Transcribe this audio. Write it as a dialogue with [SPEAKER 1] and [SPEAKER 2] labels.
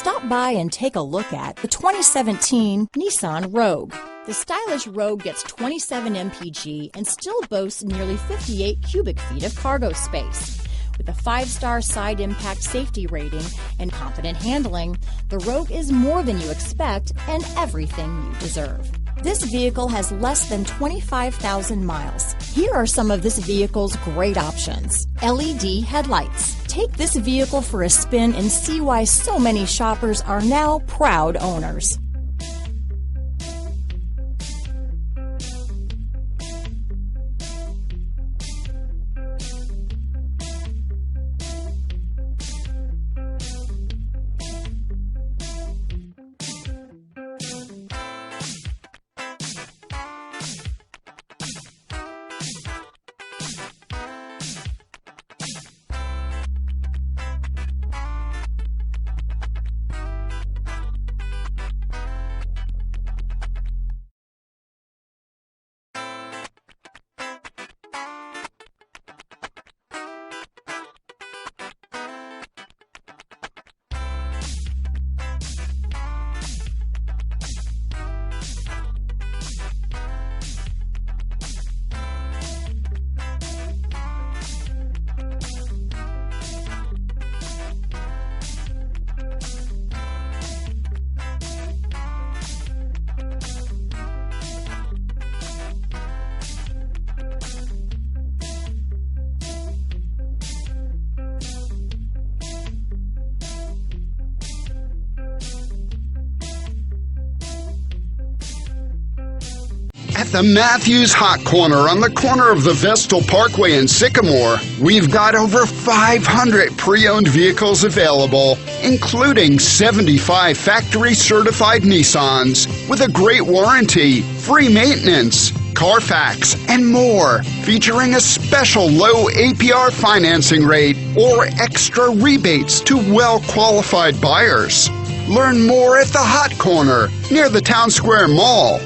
[SPEAKER 1] Stop by and take a look at the 2017 Nissan Rogue. The stylish Rogue gets 27 mpg and still boasts nearly 58 cubic feet of cargo space. With a 5-star side impact safety rating and confident handling, the Rogue is more than you expect and everything you deserve. This vehicle has less than 25,000 miles. Here are some of this vehicle's great options: LED headlights. Take this vehicle for a spin and see why so many shoppers are now proud owners.
[SPEAKER 2] At the Matthews Hot Corner on the corner of the Vestal Pkwy and Sycamore, we've got over 500 pre-owned vehicles available, including 75 factory-certified Nissans with a great warranty, free maintenance, Carfax, and more, featuring a special low APR financing rate or extra rebates to well-qualified buyers. Learn more at the Hot Corner near the Town Square Mall.